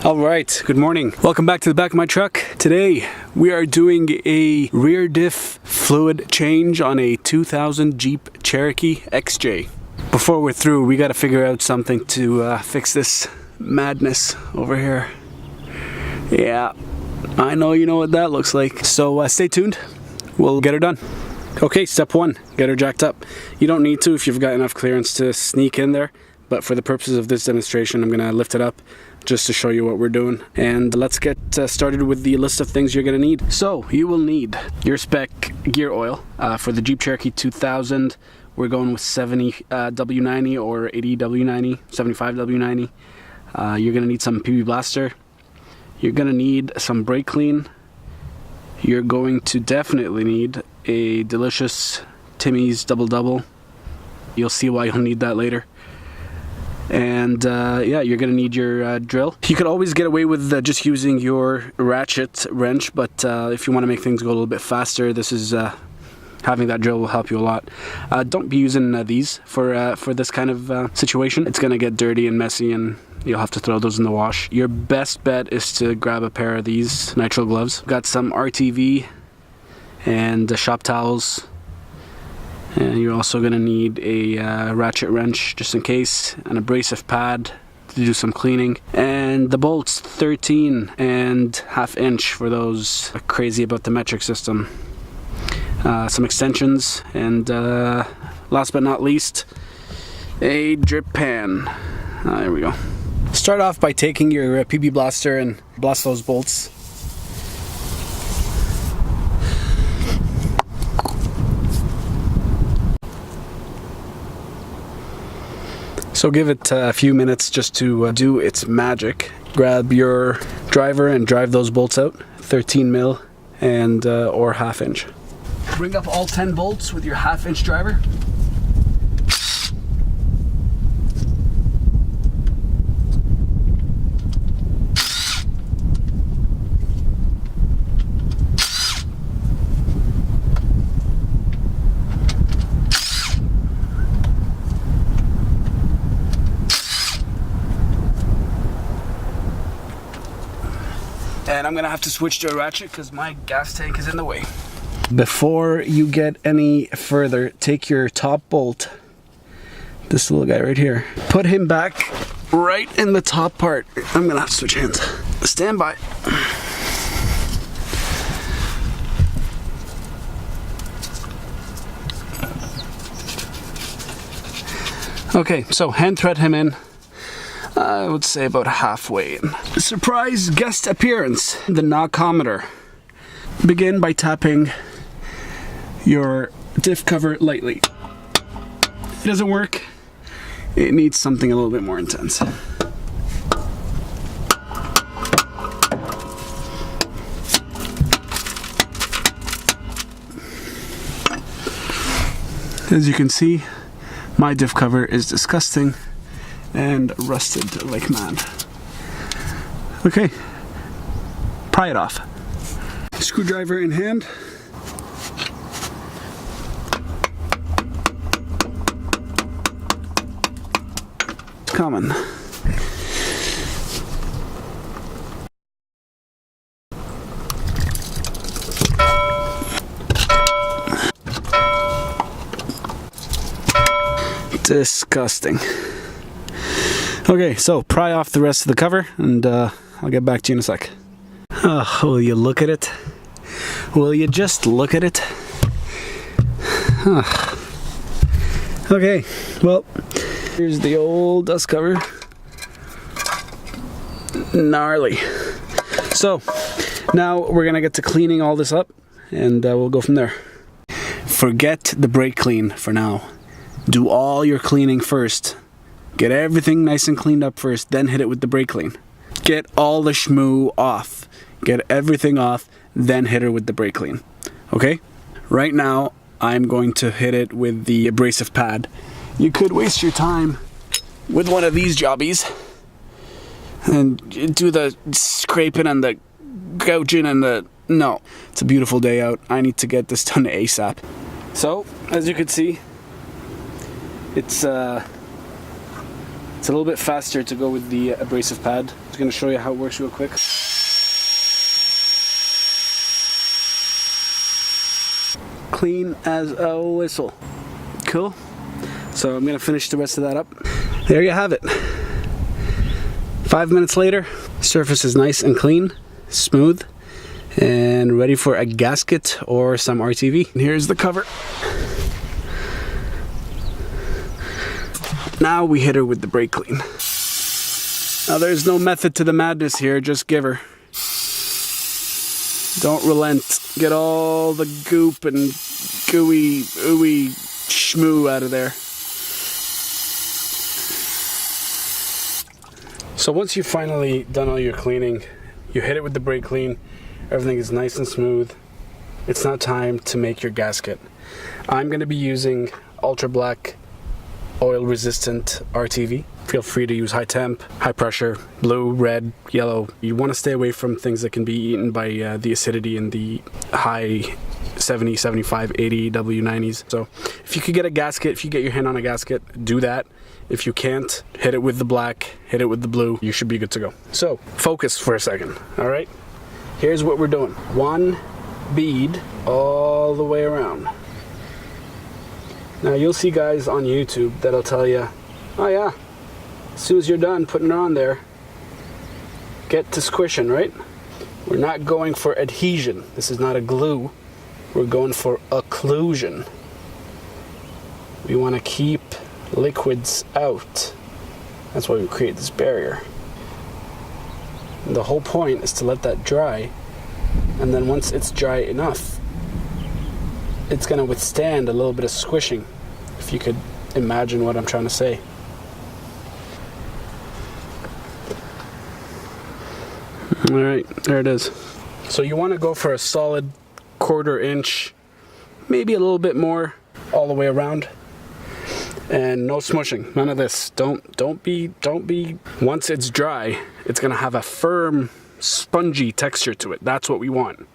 Alright, good morning. Welcome back to the back of my truck. Today we are doing a rear diff fluid change on a 2000 Jeep Cherokee XJ. Before we're through, we gotta figure out something to fix this madness over here. Yeah, I know you know what that looks like. So stay tuned, we'll get her done. Okay, step one, get her jacked up. You don't need to if you've got enough clearance to sneak in there, but for the purposes of this demonstration, I'm gonna lift it up just to show you what we're doing. And let's get started with the list of things you're gonna need. So you will need your spec gear oil. For the Jeep Cherokee 2000, we're going with 70 W90 or 80 W90, 75 W90. You're gonna need some PB Blaster. You're gonna need some brake clean. You're going to definitely need a delicious Timmy's Double Double. You'll see why you'll need that later. And yeah, you're gonna need your drill. You could always get away with just using your ratchet wrench, but if you want to make things go a little bit faster, this is having that drill will help you a lot. Don't be using these for this kind of situation. It's gonna get dirty and messy, and you'll have to throw those in the wash. Your best bet is to grab a pair of these nitrile gloves. Got some RTV and shop towels. And you're also going to need a ratchet wrench just in case, an abrasive pad to do some cleaning, and the bolts 13.5 inch for those crazy about the metric system. Some extensions, and last but not least, a drip pan. There we go. Start off by taking your PB Blaster and blast those bolts. So give it a few minutes just to do its magic. Grab your driver and drive those bolts out, 13 mil and or 1/2 inch. Bring up all 10 bolts with your 1/2 inch driver. And I'm gonna have to switch to a ratchet because my gas tank is in the way. Before you get any further, take your top bolt, this little guy right here, put him back right in the top part. I'm gonna have to switch hands. Stand by. Okay, so hand thread him in. I would say about halfway in. Surprise guest appearance, the knockometer. Begin by tapping your diff cover lightly. It doesn't work. It needs something a little bit more intense. As you can see, my diff cover is disgusting and rusted like mad. Okay, pry it off. Screwdriver in hand. It's coming. Disgusting. Okay, so pry off the rest of the cover, and I'll get back to you in a sec. Oh, will you look at it? Will you just look at it? Okay, well, here's the old dust cover. Gnarly. So, now we're gonna get to cleaning all this up, and we'll go from there. Forget the brake clean for now. Do all your cleaning first. Get everything nice and cleaned up first, then hit it with the brake clean. Get all the schmoo off. Get everything off, then hit her with the brake clean. Okay? Right now, I'm going to hit it with the abrasive pad. You could waste your time with one of these jobbies and do the scraping and the gouging and the... No, it's a beautiful day out. I need to get this done ASAP. So, as you can see, it's It's a little bit faster to go with the abrasive pad. I'm just going to show you how it works real quick. Clean as a whistle. Cool. So I'm going to finish the rest of that up. There you have it. 5 minutes later, surface is nice and clean, smooth, and ready for a gasket or some RTV. And here's the cover. Now we hit her with the brake clean. Now there's no method to the madness here, just give her. Don't relent. Get all the goop and gooey, ooey schmoo out of there. So once you've finally done all your cleaning, you hit it with the brake clean, everything is nice and smooth. It's now time to make your gasket. I'm going to be using ultra black oil resistant RTV. Feel free to use high temp, high pressure, blue, red, yellow. You want to stay away from things that can be eaten by the acidity in the high 70, 75, 80 W90s. So if you could get a gasket, if you get your hand on a gasket, do that. If you can't, hit it with the black, hit it with the blue, you should be good to go. So focus for a second, all right? Here's what we're doing. One bead all the way around. Now you'll see guys on YouTube that'll tell you, oh yeah, as soon as you're done putting it on there, get to squishing, right? We're not going for adhesion. This is not a glue. We're going for occlusion. We want to keep liquids out. That's why we create this barrier. And the whole point is to let that dry, and then once it's dry enough, it's going to withstand a little bit of squishing, if you could imagine what I'm trying to say. Alright, there it is. So you want to go for a solid 1/4 inch, maybe a little bit more, all the way around. And no smushing, none of this. Don't be, once it's dry, it's going to have a firm, spongy texture to it. That's what we want.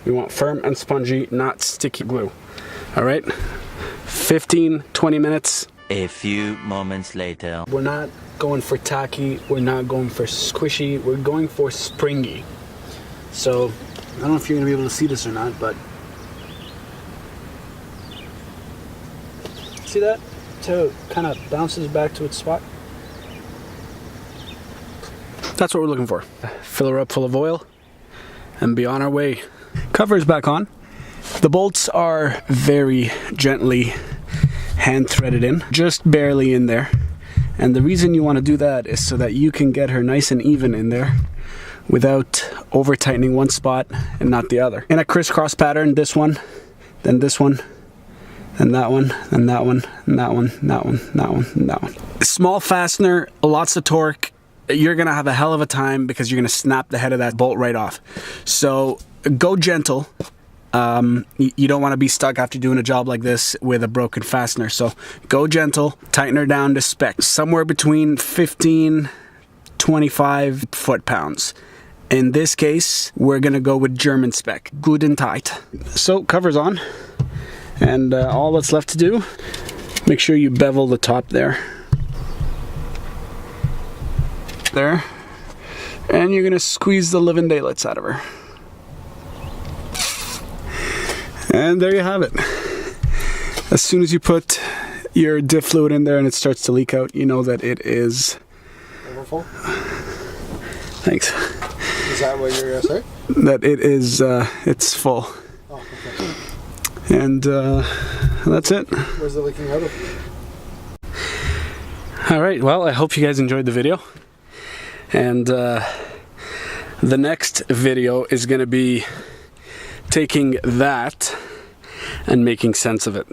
We want firm and spongy, not sticky glue. All right, 15, 20 minutes. A few moments later. We're not going for tacky, we're not going for squishy, we're going for springy. So, I don't know if you're gonna be able to see this or not, but see that? So it kind of bounces back to its spot. That's what we're looking for. Fill her up full of oil and be on our way. Cover is back on. The bolts are very gently hand threaded in, just barely in there. And the reason you want to do that is so that you can get her nice and even in there without over tightening one spot and not the other. In a crisscross pattern, this one, then this one, and that one, and that one, and that one, and that one, and that one, and that one. Small fastener, lots of torque. You're gonna have a hell of a time because you're gonna snap the head of that bolt right off. So go gentle. You don't want to be stuck after doing a job like this with a broken fastener. So go gentle, tighten her down to spec. Somewhere between 15, 25 foot-pounds. In this case, we're gonna go with German spec, good and tight. So cover's on, and all that's left to do, make sure you bevel the top there. There. And you're gonna squeeze the living daylights out of her. And there you have it. As soon as you put your diff fluid in there and it starts to leak out, you know that it is overfull. Thanks. Is that what you're gonna say? That it is, it's full. Oh, okay. And that's it. Where's the leaking out of? Alright, well, I hope you guys enjoyed the video. And the next video is going to be taking that and making sense of it.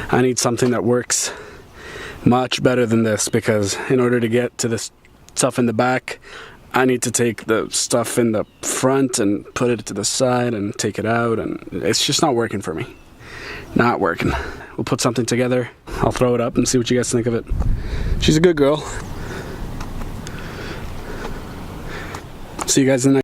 I need something that works much better than this, because in order to get to this stuff in the back, I need to take the stuff in the front and put it to the side and take it out, and it's just not working for me. Not working. We'll put something together. I'll throw it up and see what you guys think of it. She's a good girl. See you guys in the next